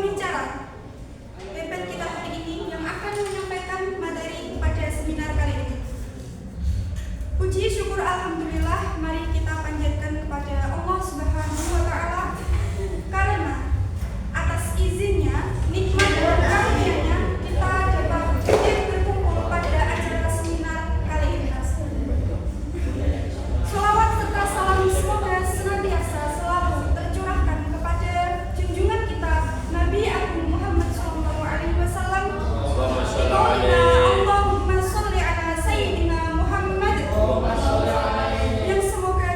pembicara pemimpin kita hari ini yang akan menyampaikan materi pada seminar kali ini. Puji syukur alhamdulillah, mari kita panjatkan kepada Allah Subhanahu wa taala karena atas izinnya, nikmat dan karunia-Nya kita dapat berkumpul pada acara seminar kali ini. Selawat serta salam semoga senantiasa selalu tercurahkan kepada junjungan kita Nabi Agung Muhammad SAW. Allahumma sholli ala sayyidina Muhammad, yang semoga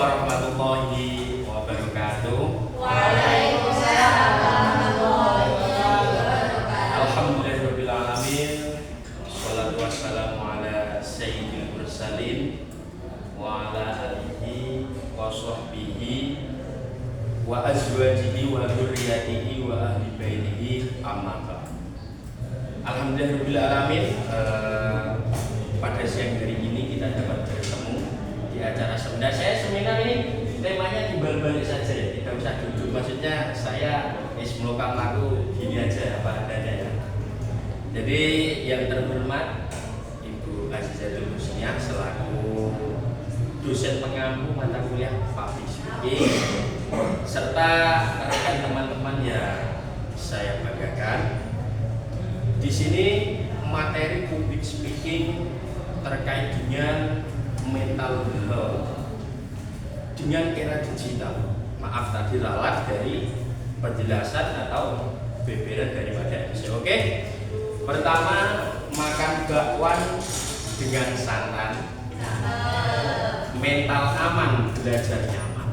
warahmatullahi wabarakatuh. Waalaikumsalam warahmatullahi wabarakatuh. Alhamdulillahirabbil alamin. Wassalatu wassalamu ala sayyidil mursalin wa ala alihi wa sahbihi wa azwajihi wa dzurriyyatihi wa ahli baitihi amma ba'd. Alhamdulillahirabbil alamin. Pada siang hari ini kita dapat bertemu di acara seminar. Saya seminar ini temanya timbal balik saja ya, tidak usah duduk. Maksudnya saya melakukan laku gini aja apa adanya ya. Jadi yang terhormat Ibu Azizatul Husniah selaku dosen pengampu mata kuliah public speaking serta rekan teman-teman yang saya banggakan. Di sini materi public speaking terkait dengan mental health dengan era digital. Maaf tadi ralat dari penjelasan atau beberan daripada MC. Oke. Pertama, makan bakwan dengan santan. Mental aman, belajar nyaman.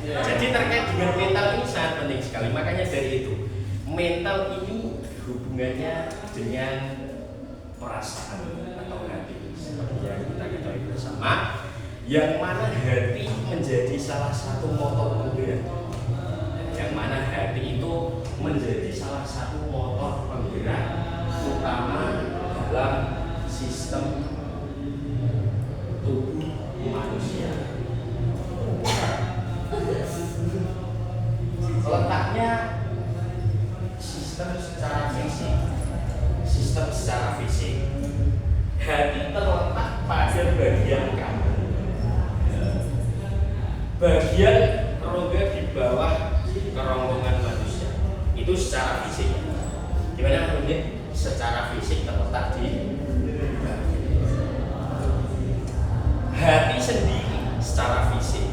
Jadi terkait dengan mental ini sangat penting sekali. Makanya dari itu, mental ini hubungannya dengan perasaan atau hati seperti yang kita ketahui bersama, yang mana hati menjadi salah satu motor penggerak, yang mana hati itu menjadi salah satu motor penggerak utama dalam sistem tubuh manusia. Letaknya sistem secara fisik. Hati terletak pada bagian kanan, bagian rongga di bawah kerongkongan manusia. Itu secara fisik. Gimana menurutnya? Secara fisik terletak di hati sendiri. Secara fisik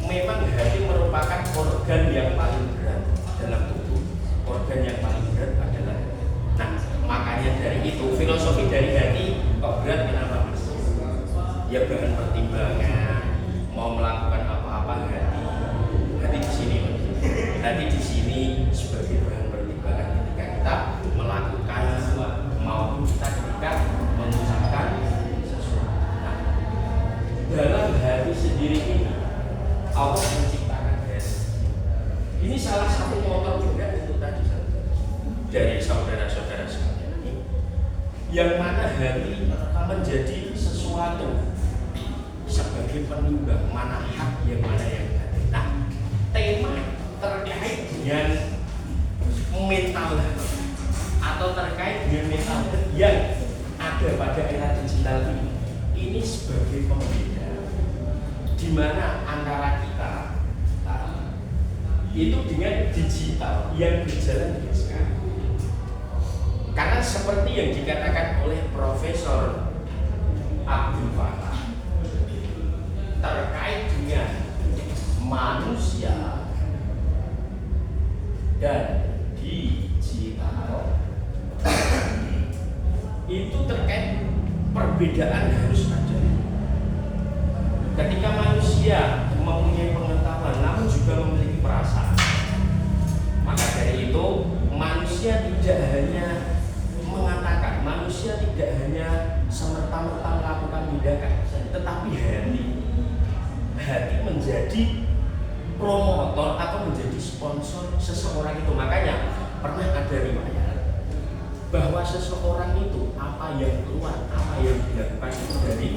memang hati merupakan organ yang paling berat dalam tubuh. Organ yang paling berat adalah, nah makanya dari itu filosofi dari hati kok berat kenapa mas? Ya bahan pertimbangan, mau melakukan apa-apa hati di sini, hati di sini sebagai bahan pertimbangan ketika kita melakukan maupun kita ketika mengucapkan sesuatu. Nah, dalam hati sendiri ini Allah menciptakan hati. Ini salah satu motor juga untuk tadi dari saudara-saudara sekalian ini, yang mana hati menjadi sesuatu sebagai penimbang mana hak yang mana yang hati. Nah, tema terkait dengan mental atau terkait dengan mental yang ada pada era digital ini sebagai pembeda di mana antara kita itu dengan digital yang berjalan dengan sekarang. Karena seperti yang dikatakan oleh Profesor Abdul Fattah terkait dengan manusia dan digital, itu terkait perbedaan harus ada. Ketika manusia mempunyai pengetahuan namun juga memiliki perasaan, maka dari itu manusia tidak hanya mengatakan, manusia tidak hanya semerta-merta melakukan tindakan, tetapi hati menjadi promotor atau menjadi sponsor seseorang itu. Makanya pernah ada riwayat bahwa seseorang itu apa yang keluar, apa yang dilakukan itu dari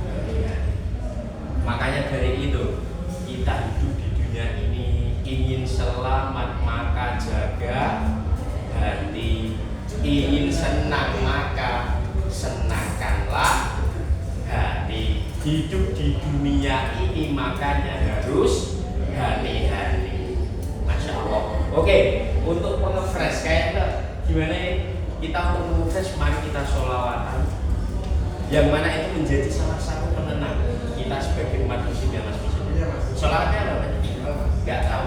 hati. Makanya dari itu kita hidup di dunia ini ingin selamat maka jaga hati, ingin senang maka senangkanlah hati. Hidup di dunia ini makanya harus hati-hati. Masya Allah. Oke, untuk pengefresh kayaknya gimana kita untuk mengefresh, mari kita sholawatan, yang mana itu menjadi salah satu penenang kita sebagai umat muslim ya mas. Sholawatnya apa tadi? Gak tahu.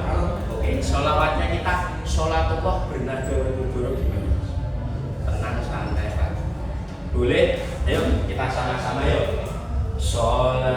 Oke, sholawatnya kita sholatullah bernada berduduk gimana? Tenang santai pak. Boleh? Ayo kita sama-sama yuk. Sholat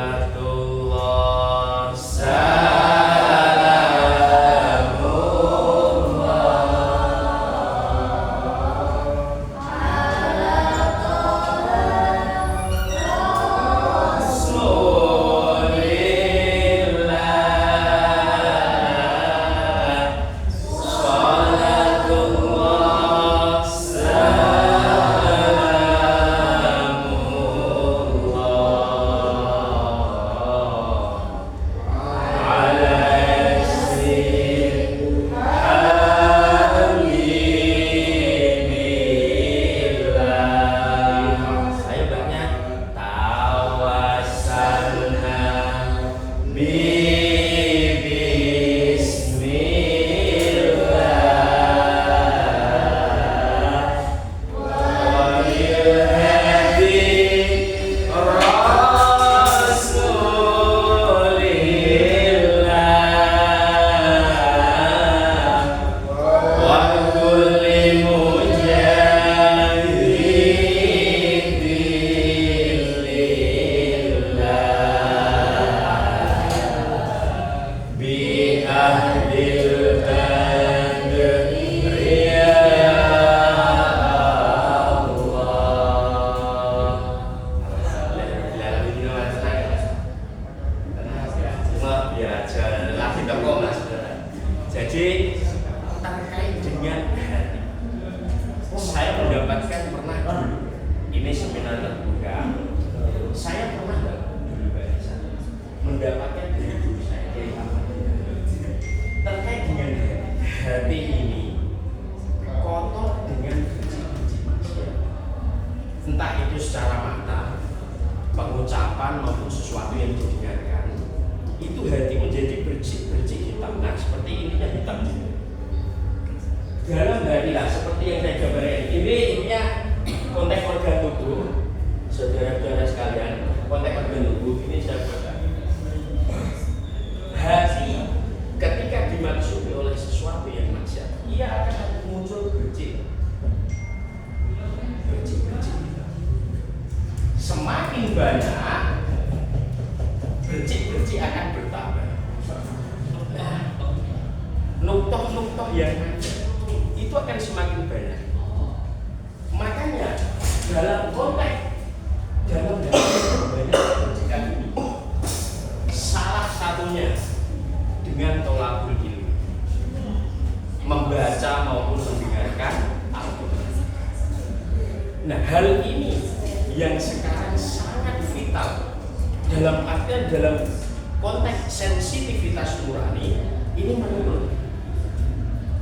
entah itu secara mata, pengucapan maupun sesuatu yang didengarkan, itu hati menjadi bercik-bercik hitam. Nah, seperti ininya hitam juga. Dalam hati lah, seperti yang saya gambarkan. Ininya konteks organ tubuh, saudara-saudara sekalian. Konteks organ tubuh ini saya buatkan. Hati ketika dimasuki oleh sesuatu yang maksiat, ia akan muncul bercik. Bercik-bercik hitam. Semakin banyak bercik-bercik akan bertambah. Nah, nuktoh-nuktoh yang ada itu akan semakin banyak. Makanya dalam konteks banyak bercikan ini, salah satunya dengan tolakul ilmi, membaca maupun mendengarkan Al-Quran. Nah, hal ini yang sekarang sangat vital dalam artian dalam konteks sensitivitas nurani ini menurun.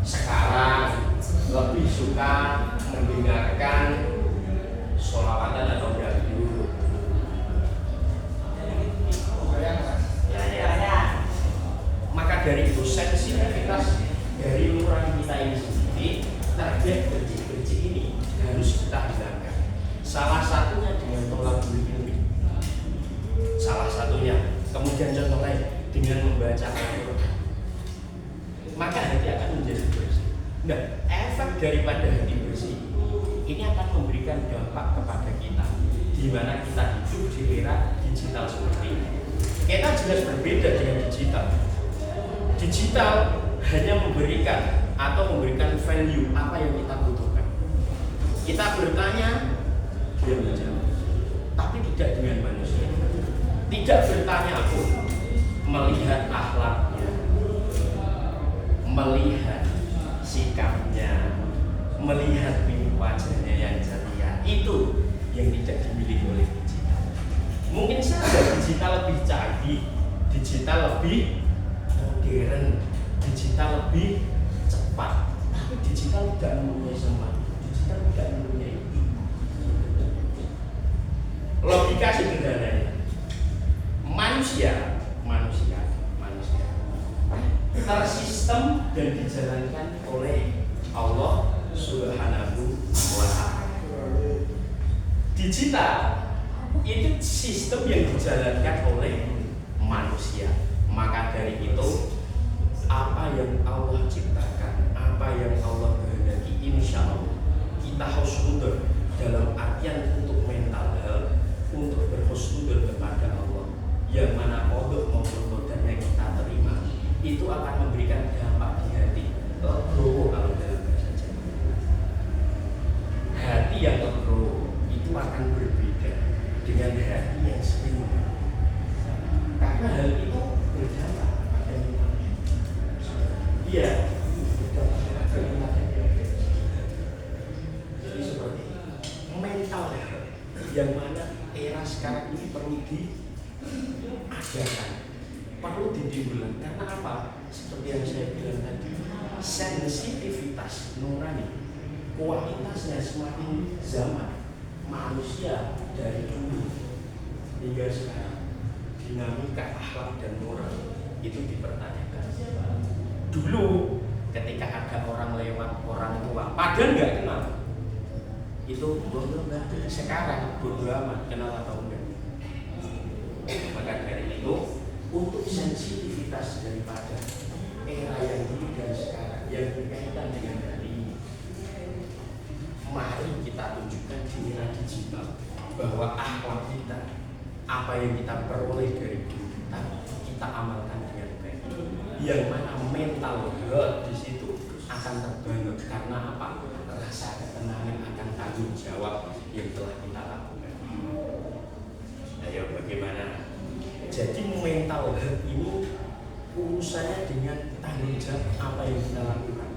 Sekarang lebih suka mendengarkan sholawatan atau dahulu. Ya. Maka dari itu sensitivitas dari nurani kita ini sendiri terhadap bercik-bercik ini harus kita hilangkan. Salah satunya dengan tolak ilmi. Salah satunya, kemudian contoh lain dengan membaca Al-Quran. Maka hati akan menjadi bersih. Nah, efek daripada hati bersih ini akan memberikan dampak kepada kita, di mana kita hidup di era digital seperti ini. Kita jelas berbeda dengan digital. Digital hanya memberikan value apa yang kita butuhkan. Kita bertanya, dia menjawab, tapi tidak dengan manusia. Tidak bertanya pun, melihat akhlaknya, melihat sikapnya, melihat wajahnya yang ceria, itu yang tidak dimiliki oleh digital. Mungkin saja digital lebih canggih, digital lebih modern, digital lebih cepat, tapi digital tidak mempunyai semangat, digital tidak mempunyai logika sederhananya. Manusia tersistem dan dijalankan oleh Allah Subhanahu wa Ta'ala. Digital itu sistem yang dijalankan oleh manusia. Maka dari itu, apa yang Allah ciptakan, apa yang Allah kehendaki, insya Allah kita husnudzon dalam artian untuk mental health, untuk berhusnudzon kepada Allah. Yang mana kodok maupun kodoknya kita terima, itu akan memberikan dampak di hati. Legowo kalau dalam bahasa Jawa. Hati yang legowo itu akan berbeda dengan hati yang sering. Karena hal itu berdampak pada kita. Iya, berdampak pada kita. Jadi seperti mental yang mana era sekarang ini perlu diadakan, perlu ditimbulkan. Karena apa? Seperti yang saya bilang tadi, sensitivitas nurani kualitasnya semakin zaman manusia dari dulu hingga sekarang, dinamika akhlak dan moral itu dipertanyakan. Dulu ketika ada orang lewat, orang tua padahal nggak kenal, itu bodoh banget. Sekarang bodoh amat, kenal atau enggak. Maka dari itu, untuk sensitivitas daripada era yang dulu dan sekarang yang berkaitan dengan hari ini, mari kita tunjukkan di era digital bahwa akhlak kita, apa yang kita peroleh dari diri kita amalkan dengan baik. Yang mana mental health di situ akan terbangun. Karena apa? Rasa ketenangan akan tanggung jawab yang telah kita lakukan. Ayo bagaimana? Jadi mental health ini urusannya dengan tanggung jawab apa yang kita lakukan.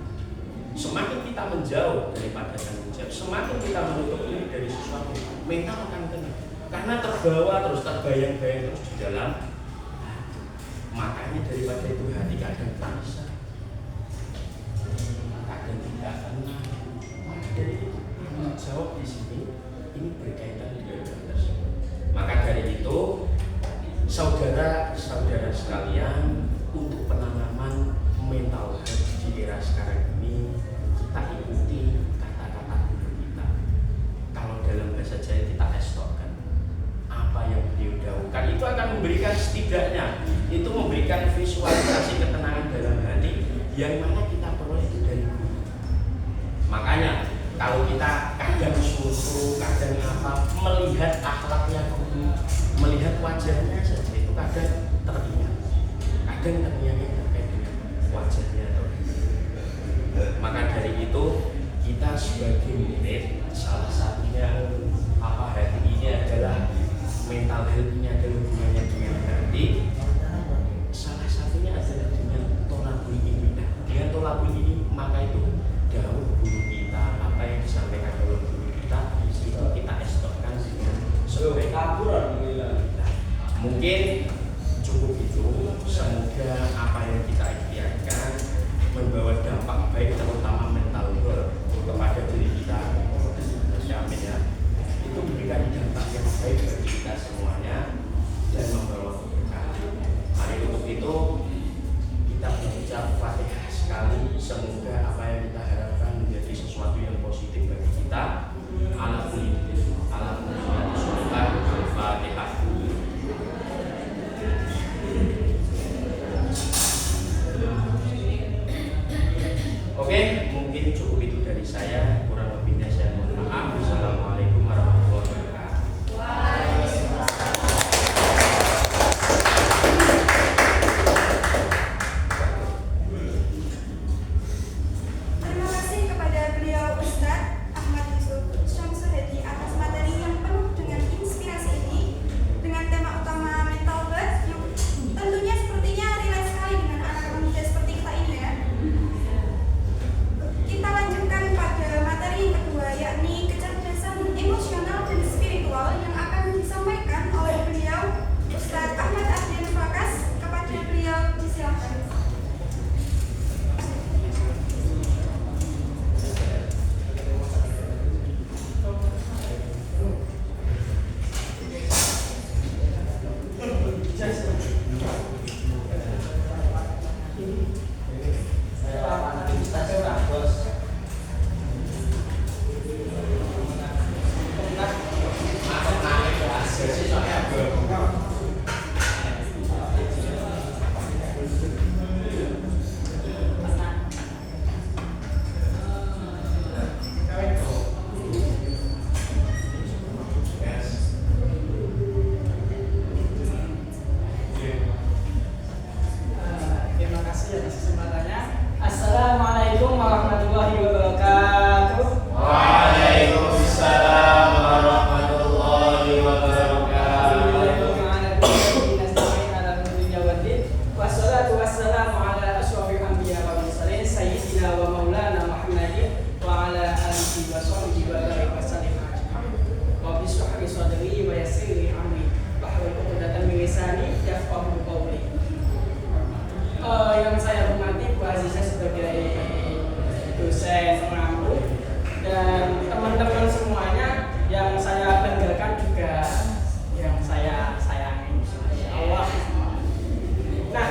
Semakin kita menjauh daripada tanggung jawab, semakin kita menutup diri dari sesuatu, mental akan kena. Karena terbawa terus, terbayang-bayang terus di dalam hati. Makanya daripada itu hati kadang terasa, kadang tidak tenang. Maka dari itu tanggung jawab di sini ini berkaitan dengan hal tersebut. Maka dari itu, saudara-saudara sekalian, untuk penanaman mental health di era sekarang ini, kita ikuti kata-kata guru kita. Kalau dalam bahasa Jawa kita estokkan apa yang beliau dahulukan, itu akan memberikan, setidaknya itu memberikan visualisasi ketenangan dalam hati yang mana kita peroleh itu dari guru. Makanya kalau kita kadang suruh, kadang apa, melihat akhlaknya guru, melihat wajahnya saja itu kadang teringat, kadang terngiang terkait dengan wajahnya. Maka dari itu kita sebagai murid, salah satunya apa hati ini adalah mental health, ini adalah hubungannya dengan hati. Salah satunya adalah dengan tolabul ilmi. Dengan tolabul ilmi, maka itu dahulu guru kita, apa yang disampaikan oleh guru kita, itu kita estokkan dengan sesuai aturan. Mungkin cukup itu. Semoga apa yang kita ikhtiarkan membawa dampak baik, terutama mental health kepada diri kita. Amin ya. Itu memberikan dampak yang baik bagi kita semuanya dan membawa keberkahan. Mari untuk itu kita berucap Fatihah sekali. Semoga apa yang kita harapkan menjadi sesuatu yang positif bagi kita. Al-Fatihah. Oke, mungkin cukup itu dari saya. Kurang lebihnya saya mohon maaf. Wassalamualaikum warahmatullahi wabarakatuh. Terima kasih kepada beliau Ustadz Ahmad Yusuf Syamsuhedi atas materi yang penuh dengan inspirasi ini, dengan tema utama mental health yang tentunya sepertinya relate sekali dengan anak-anak muda seperti kita ini ya. Kita lanjutkan pada materi yang kedua, yakni kecerdasan emosional dan spiritual yang akan disampaikan oleh beliau Ustadz Ahmad Ardian Fakas. Kepada beliau disilakan. Terima kasih atas kesempatannya. Assalamualaikum warahmatullahi wabarakatuh. Waalaikumsalam warahmatullahi wabarakatuh. Wassalatu wassalamu ala asyrofil anbiya wal mursalin sayyidina wa maulana Muhammadin wa ala alihi wa sahbihi wa barik wa sallim ajma'in. Rabbi shrah li sadri wa yassir li amri wahlul 'uqdatam min lisani yafqahu qawli. Yang saya hormati Bu Aziza sebagai dosen pengampu dan teman-teman semuanya yang saya banggakan juga, yang saya sayangi, Masya Allah. Nah,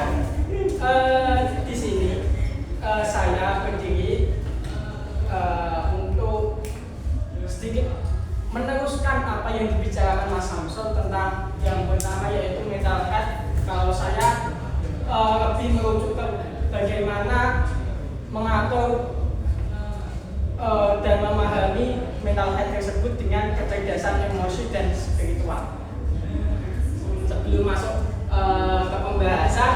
di sini saya berdiri untuk sedikit meneruskan apa yang dibicarakan Mas Samsul tentang yang pertama yaitu mental health. Kalau saya lebih merujuk ke bagaimana mengatur dan memahami mental health tersebut dengan kecerdasan emosi dan spiritual. Sebelum masuk ke pembahasan,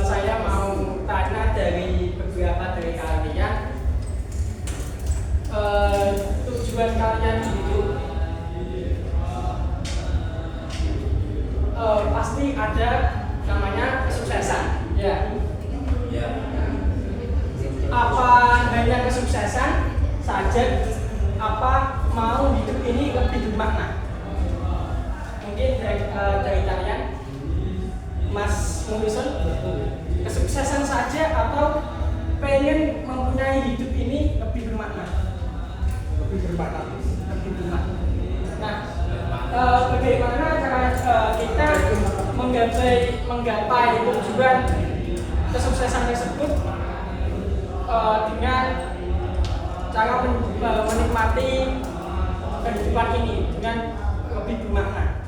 saya mau tanya dari beberapa dari kalian, tujuan kalian hidup pasti ada namanya kesuksesan, ya. Apa hanya kesuksesan saja? Apa mau hidup ini lebih bermakna? Mungkin dari kalian, Mas Mulisun, kesuksesan saja atau pengen mempunyai hidup Nah, bagaimana cara kita menggapai tujuan kesuksesan tersebut dengan cara menikmati kehidupan ini dengan lebih bermakna.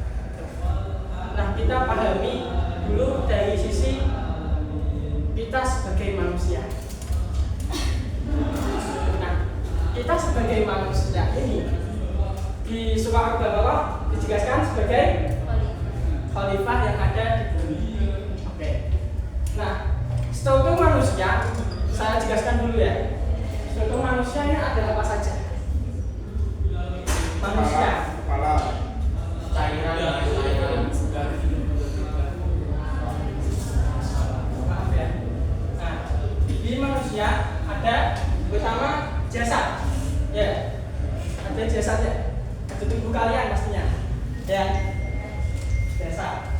Nah, kita pahami dulu dari sisi kita sebagai manusia. Nah, kita sebagai manusia ini di surah Al-Baqarah dijelaskan sebagai khalifah yang ada di bumi. Oke. Nah, struktur manusia saya jelaskan dulu ya. Struktur manusia ini ada apa saja? Manusia, cairan, maaf ya. Nah, di manusia ada pertama jasad, ya, ada jasadnya, ada tubuh kalian pastinya, ya, jasad.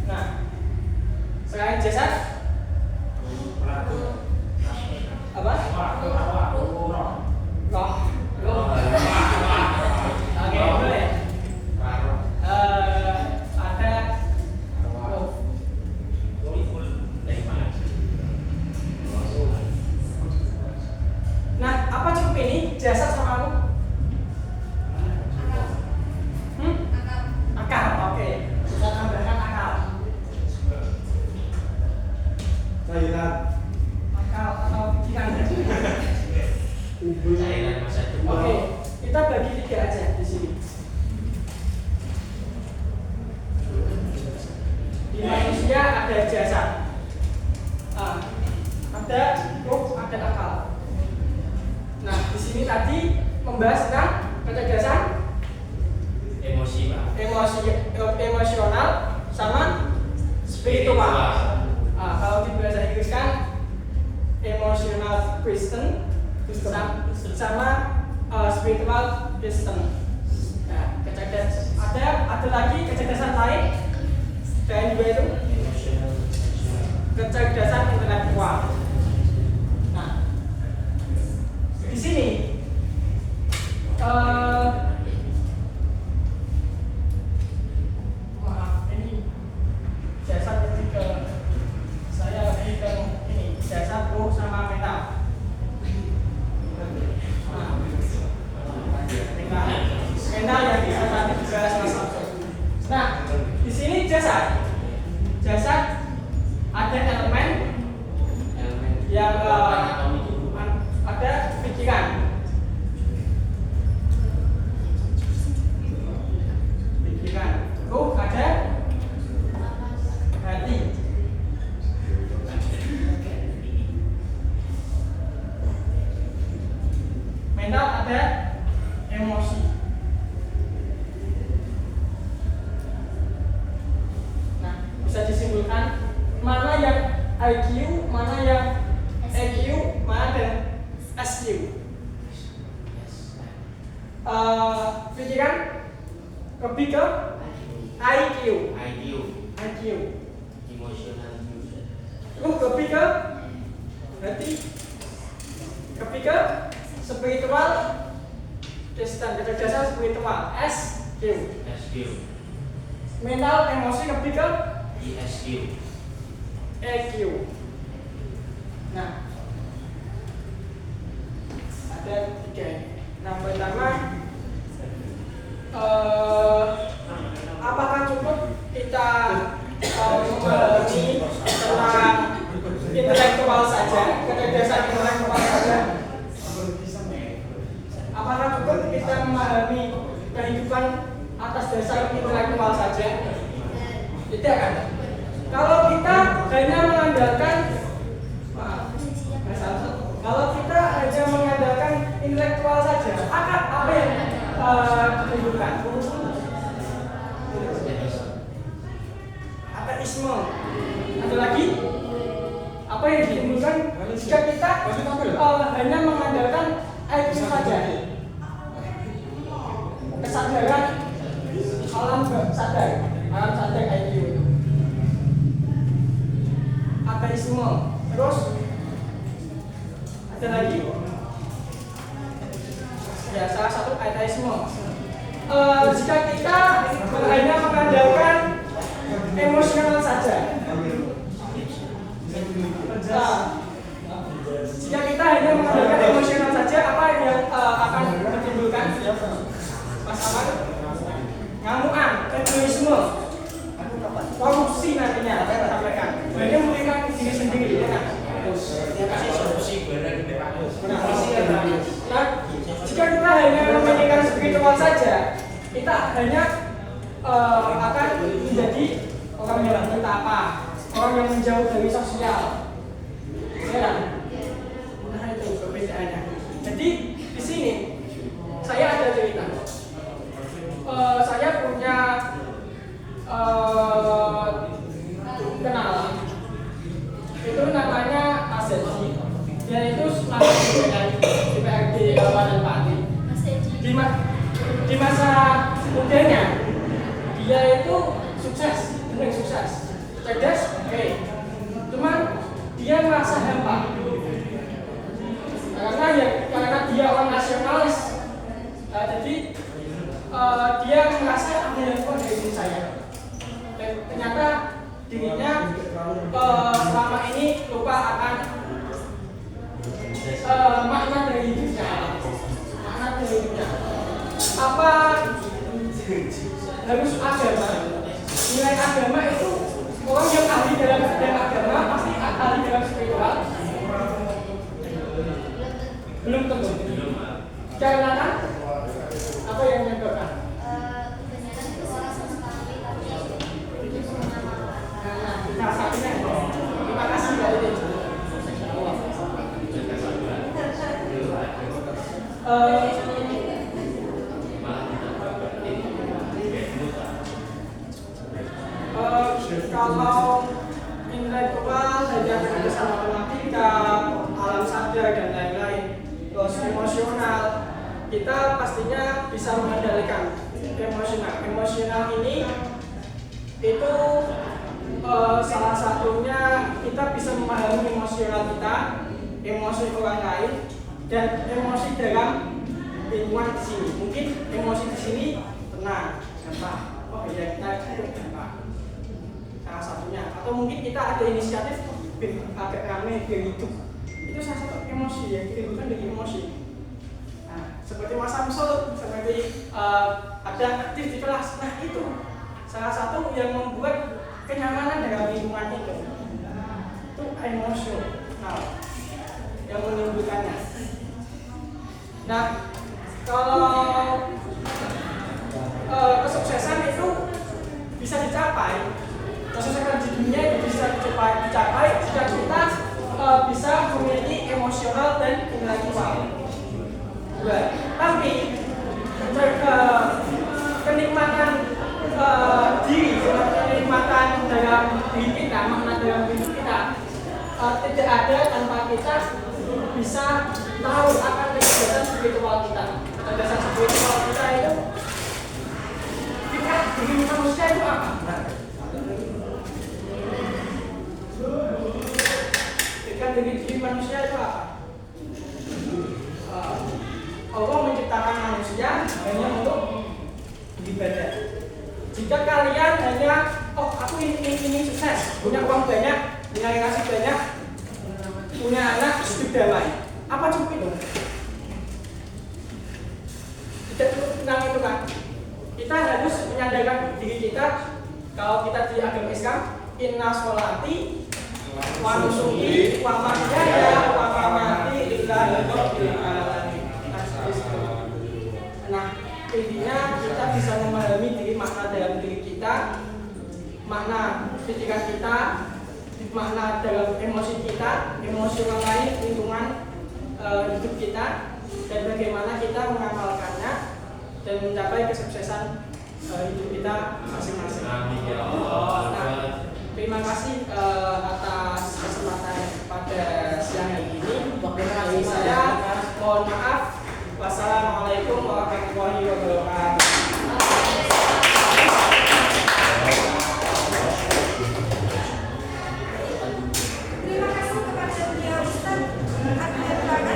Nah, selain jasad, apa? Roh. Oke, boleh. Ada roh. Nah, apa cukup ini jasad sama aku? Akal. Oke. Kita tambahkan akal. Akal atau pikiran. Oke, kita bagi 3 aja di sini. Di manusia ada jasad, ada roh, ada akal. Nah, di sini tadi membahas tentang kecerdasan emosional sama spiritual. Kalau di bahasa Inggris kan emotional Kristen sama spiritual Kristen. Nah, ada lagi kecerdasan lain selain dua itu, kecerdasan intelektual. Nah, di sini maaf, ini jasad lebih ke saya lebih ke ini jasad, roh sama mental. Mental yang bisa tadi dibahas Mas Abdul. Nah, di sini jasad ada elemen yang ada pikiran, roh ada hati, mental ada emosi. Nah, bisa disimpulkan mana yang IQ, mana yang EQ, mana dan SQ. Pikiran lebih ke IQ. Lebih ke berarti lebih ke spiritual Kristen, kecerdasan spiritual SQ. Mental emosi lebih ke EQ. Nah, ada 3 ini. Nah, pertama, apakah cukup kita memahami tentang intelektual saja, kecerdasan intelektual saja? Apakah cukup kita memahami kehidupan atas dasar intelektual saja? Tidak kan? Kalau kita hanya mengandalkan intelektual saja, apa yang ditimbulkan? Ateisme. Ada lagi? Apa yang ditimbulkan jika kita hanya mengandalkan IQ saja? Kesadaran alam sadar IQ. Ateisme. Terus Ada lagi? Ya, salah satu ateisme. Jika kita hanya mengandalkan emosional saja, jika kita hanya mengandalkan emosional saja, apa yang akan ditimbulkan? Masalah ngamuan, egoisme, korupsi nantinya akan disampaikan. Hanya memikirkan diri sendiri, ya kan? Nah, jika kita hanya memikirkan spiritual saja, kita hanya akan menjadi orang yang kita apa? Orang yang menjauh dari sosial. Ya kan? Nah, itu perbedaannya. Jadi di sini saya ada cerita. Saya punya kenalan. Itu namanya Asensi. Dia itu mahasiswa DPRD Kabupaten Pati. Di masa mudanya dia itu sukses, benar sukses, cerdas, oke. Cuman dia merasa hampa karena dia orang nasionalis. Jadi dia merasa ada yang kurang dari diri saya. Dan ternyata dirinya selama ini lupa akan makna dari hidupnya. Makna dari hidupnya. Apa harus agama? Nilai agama itu orang yang ahli dalam bidang agama pasti ahli dalam spiritual. Belum tentu. Karena apa yang menyebabkan? Nah, satunya. Terima kasih Mbak Dede. Kalau intelektual hanya berdasarkan matematika, alam sadar dan lain-lain, terus emosional, kita pastinya bisa mengendalikan emosional. Emosional ini itu salah satunya kita bisa memahami emosional kita, emosi orang lain, dan emosi dalam lingkungan di sini. Mungkin emosi di sini tenang, gampang. Oh iya, kita hidup gampang. Salah satunya. Atau mungkin kita ada inisiatif agak ramai biar hidup. Itu salah satu emosi ya, bukan dari emosi. Nah, seperti Mas Samsul, seperti ada aktif di kelas. Nah itu salah satu yang membuat kenyamanan dalam lingkungan itu emosional yang menimbulkannya. Nah, kalau kesuksesan itu bisa dicapai, kesuksesan di dunia itu bisa dicapai jika kita bisa memiliki emosional dan intelektual. Tapi kenikmatan diri, kenikmatan dalam diri kita, makna dalam hidup kita tidak ada tanpa kita bisa tahu akan kecerdasan spiritual kita. Kecerdasan spiritual kita itu kita diri manusia itu apa? Kita diri manusia itu apa? Allah menciptakan manusia hanya untuk beribadah. Jika kalian hanya, oh aku ini sukses, punya uang banyak, punya kasih banyak, punya anak, hidup damai, apa cukup itu? Tidak cukup tentang itu kan? Kita harus menyadarkan diri kita. Kalau kita di agama Islam, inna sholati wa nusuki wa mahyaya wa mamati lillahi rabbil alamin. Nah, intinya kita bisa memahami diri, makna dalam diri kita, makna pikiran kita, makna dalam emosi kita, emosi orang lain, lingkungan hidup kita, dan bagaimana kita mengamalkannya dan mencapai kesuksesan hidup kita masing-masing. Nah, terima kasih atas kesempatan pada siang hari ini. Dari saya mohon maaf. Wassalamualaikum warahmatullahi wabarakatuh. Terima kasih kepada beliau Ustaz Abdul Razak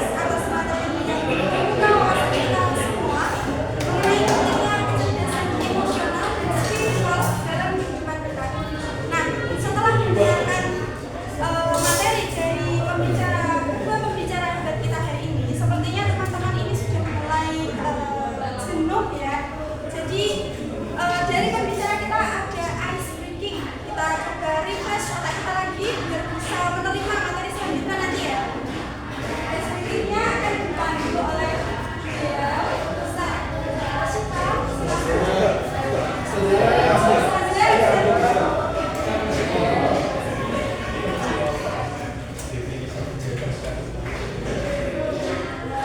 menerima materi selanjutnya nanti ya. Dan selanjutnya akan dipandu oleh Ustaz Ashita.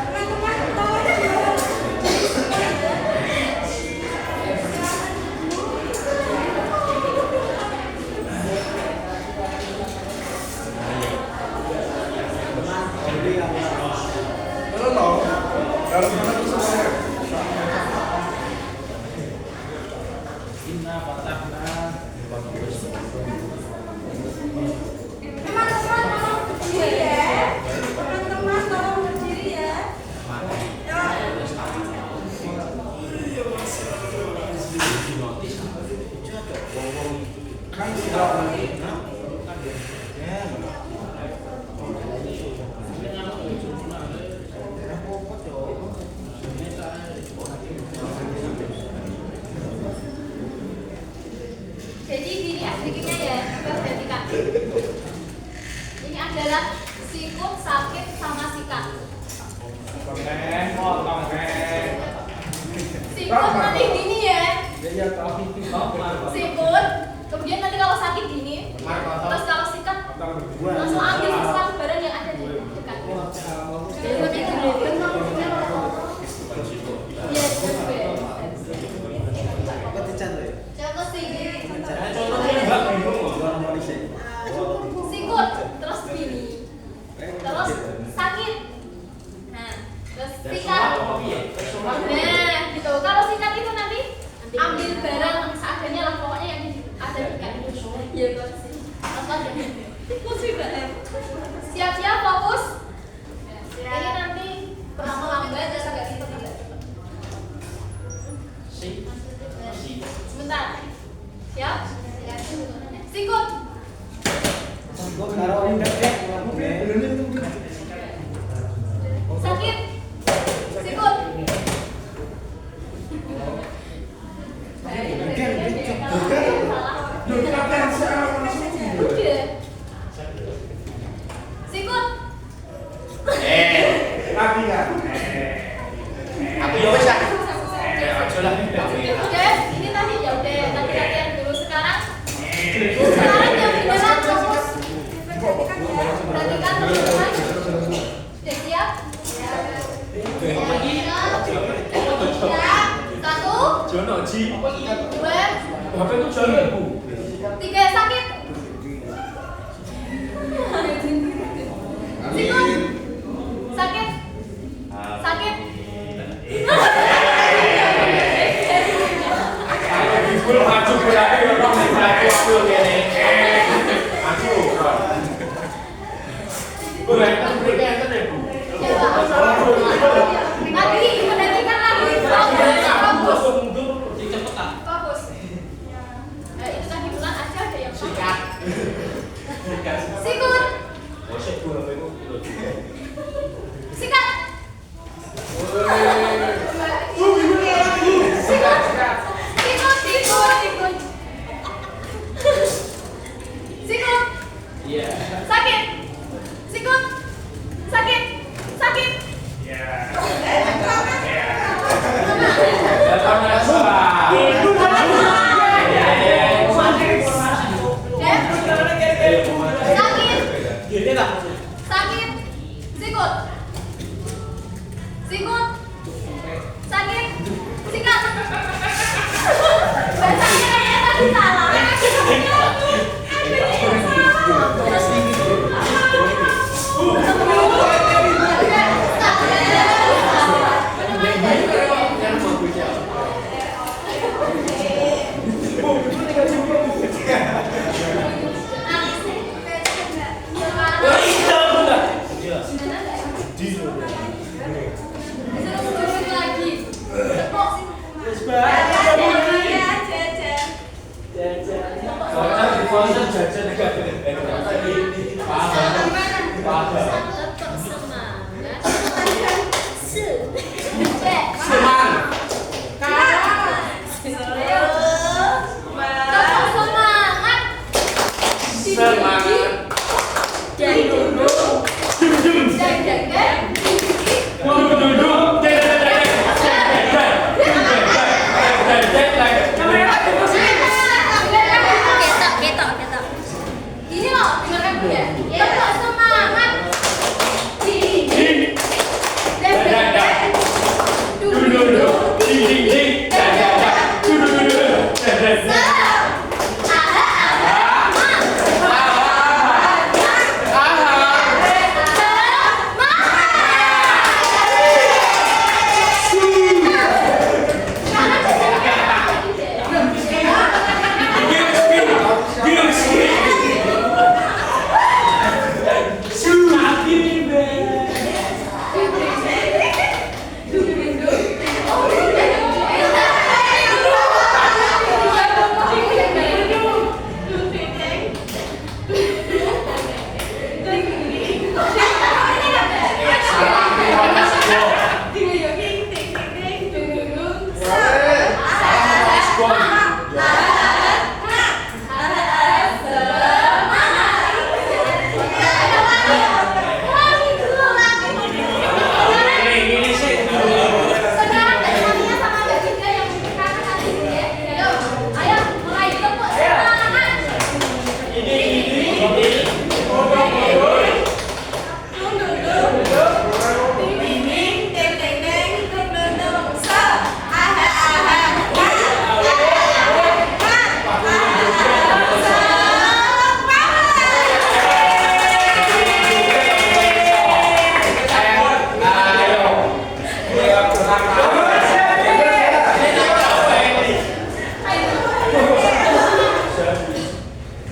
Teman-teman, tolongnya dong. Teman-teman tolong berdiri ya. Teman-teman tolong berdiri ya. Jadi gini sedikitnya ya, perhatikan. Ini adalah sikut, sakit, sama sikat. Sikut nanti gini ya. Sikut, kemudian nanti kalau sakit gini, terus kalau sikat langsung ambil sesuatu barang yang ada di dekat. Iya, contoh sini. Sikut, terus gini, terus sakit, nah, terus sikat, nah, gitu. Kalau sikat itu nanti ambil barang seadanya lah, pokoknya yang ada di kaki. Iya, terus siap-siap fokus. Ini nanti pertama lambat, terus agak gitu tidak. Sebentar, siap? Sikut. Sakit. Sikut. Udah. Sikut. Aku ya wes lah. Aja lah. Oke, ini tadi ya udah tadi latihan dulu. Sekarang yang beneran fokus. Perhatikan teman-teman. Sudah siap? Satu, dua, tiga, sakit. Sikut. Sakit. Sakit. Lagi, perhatikan lagi. Fokus. Fokus. Itu tadi bulan aja ada yang sikat. Sikut. Sikat. Sikut. Sakit. Sikut. Sakit. Sakit. Sakit. Sikut. Sikut. Sakit. Sikat. Bahasanya kayaknya tadi salah.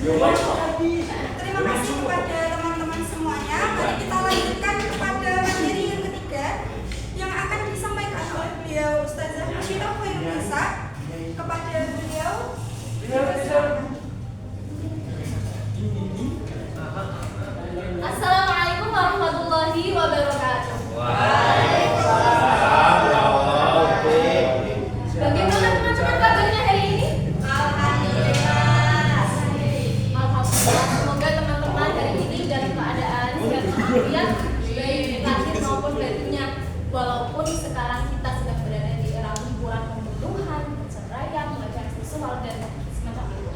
Terima kasih kepada teman-teman semuanya. Mari kita lanjutkan kepada materi yang ketiga yang akan disampaikan oleh beliau Ustazah Musyidah Khairul Nisa. Kepada beliau Assalamualaikum warahmatullahi wabarakatuh. Bagaimana teman-teman kabarnya hari ini? Alhamdulillah. Semoga teman-teman hari ini dalam keadaan sehat walafiat, baik lahir maupun batinnya. Walaupun sekarang kita sedang berada di era hiburan pembunuhan, perceraian, pelecehan seksual dan semacam itu.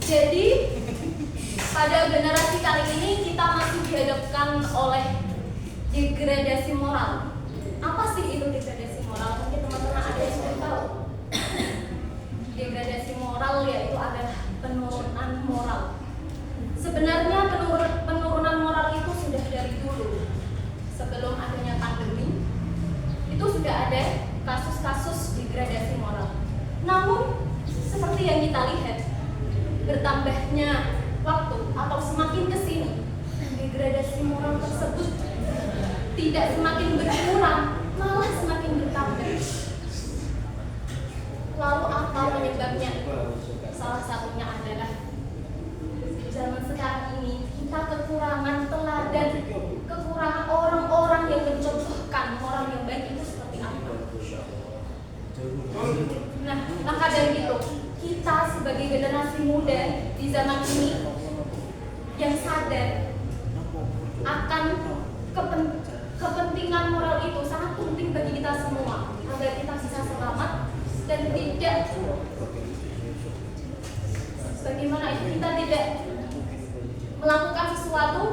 Jadi pada generasi kali ini kita masih dihadapkan oleh degradasi moral. Apa sih itu degradasi moral? Mungkin teman-teman ada yang sudah tahu. Degradasi moral yaitu adalah penurunan moral. Sebenarnya penurunan moral itu sudah dari dulu. Sebelum adanya pandemi, itu sudah ada kasus-kasus degradasi moral. Namun, seperti yang kita lihat, bertambahnya waktu atau semakin kesini, degradasi moral tersebut tidak semakin berkurang, malah semakin bertambah. Lalu apa penyebabnya? Salah satunya adalah zaman sekarang ini kita kekurangan teladan, kekurangan orang-orang yang mencontohkan moral yang baik itu seperti apa. Nah, maka dari itu kita sebagai generasi muda di zaman ini yang sadar akan kepentingan moral itu sangat penting bagi kita semua agar kita bisa selamat dan tidak bagaimana itu kita tidak melakukan sesuatu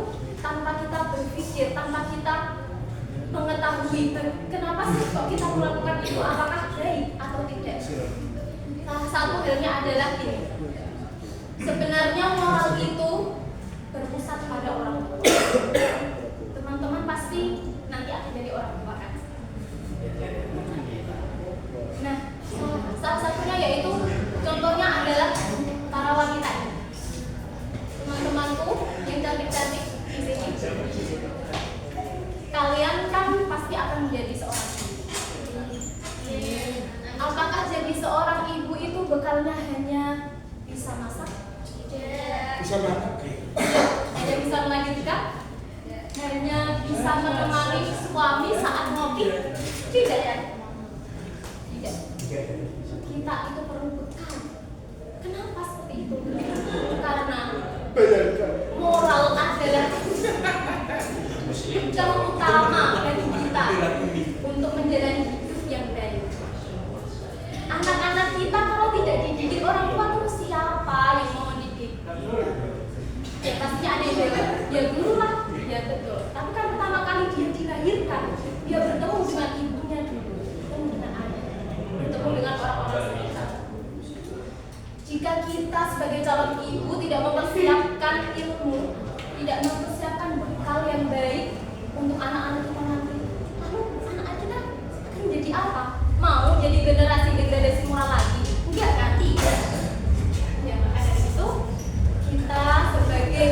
tanpa kita berpikir, tanpa kita mengetahui kenapa sih kok kita melakukan itu, apakah baik atau tidak. Salah satu halnya adalah ini. Sebenarnya moral itu berpusat pada orang tua. Teman-teman pasti nanti akan jadi orang tua kan? Nah, salah satunya yaitu contohnya adalah para wanita. Teman-temanku yang cantik-cantik di sini, kalian kan pasti akan menjadi seorang ibu. Apakah jadi seorang ibu itu bekalnya hanya bisa masak? Bisa banget. Hanya bisa melahirkan? Hanya bisa menemani suami saat ngopi? Tidak ya? Tidak. Kita itu perlu bekal. Kenapa seperti itu? Karena moral adalah yang utama bagi kita untuk menjalani hidup yang baik. Anak-anak kita kalau tidak dididik orang tua terus siapa yang mau mendidik? Ya pastinya ada yang jawab, ya guru lah, ya betul. Tapi kan pertama kali dia dilahirkan, dia bertemu dengan ibunya dulu, bertemu dengan ayah, bertemu dengan orang-orang sekitar. Jika kita sebagai calon ibu tidak mempersiapkan ilmu, tidak mempersiapkan bekal yang baik untuk anak-anak kita nanti, lalu anak kita akan jadi apa? Mau jadi generasi degradasi moral lagi? Enggak kan? Tidak. Ya maka dari itu kita sebagai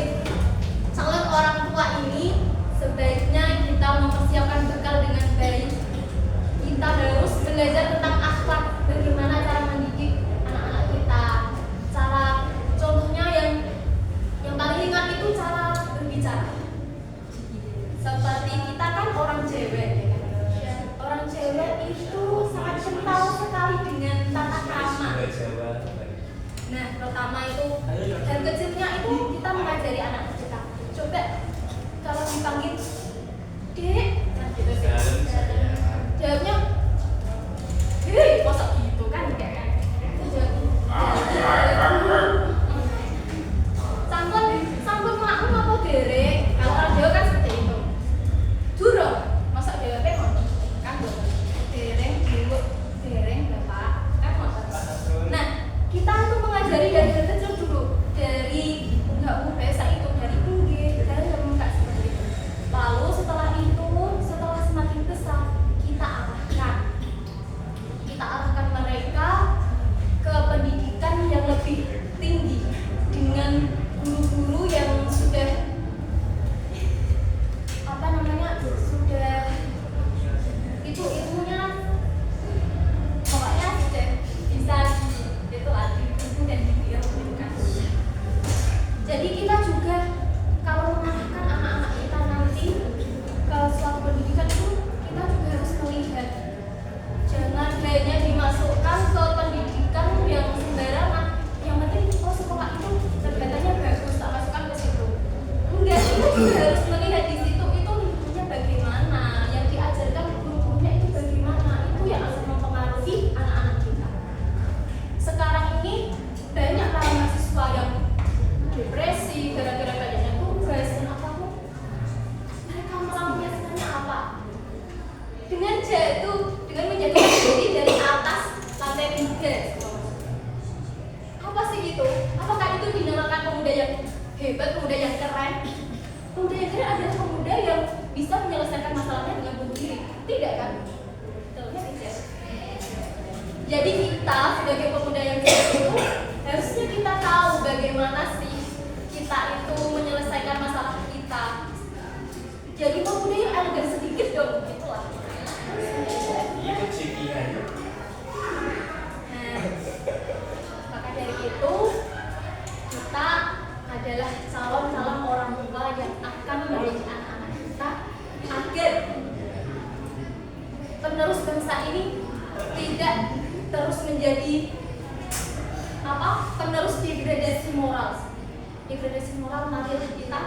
calon orang tua ini sebaiknya kita mempersiapkan bekal dengan baik. Kita harus belajar tentang akhlak, bagaimana cara mendidik anak-anak kita. Cara contohnya yang paling ringan itu cara berbicara. Seperti kita kan orang cewek, ya kan? Orang cewek itu sangat kental sekali dengan tata krama. Nah, pertama itu dari kecilnya itu kita mengajari anak kita. Coba kalau dipanggil Dek, nah gitu sih. Jawabnya, hei, kosok gitu kan, enggak kan? Sangkut makmu apa derek? Kalau orang Jawa kan seperti itu. Durung, masa jawabnya ngono kan durung. Dereng, dulu, dereng, bapak, kan ngono. Nah, kita tuh mengajari dari kecil dulu, dari enggak bahasa itu, dari nggih, dari enggak seperti itu. Lalu setelah itu, setelah semakin besar, kita arahkan itu, apakah itu dinamakan pemuda yang hebat, pemuda yang keren? Pemuda yang keren adalah pemuda yang bisa menyelesaikan masalahnya dengan bunuh diri, tidak kan? Tentunya tidak. Jadi kita sebagai pemuda yang keren itu harusnya kita tahu bagaimana sih kita itu menyelesaikan masalah kita. Jadi pemuda yang elegan sedikit dong, itulah. Ikut cekihan. Nah, maka dari itu kita adalah calon-calon orang tua yang akan mendidik anak-anak kita agar penerus bangsa ini tidak terus menjadi penerus degradasi moral. Degradasi moral nanti kita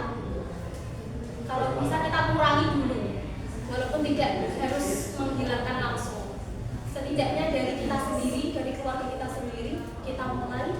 kalau bisa kita kurangi dulu, walaupun tidak harus menghilangkan langsung. Setidaknya dari kita sendiri, dari keluarga kita sendiri, kita mulai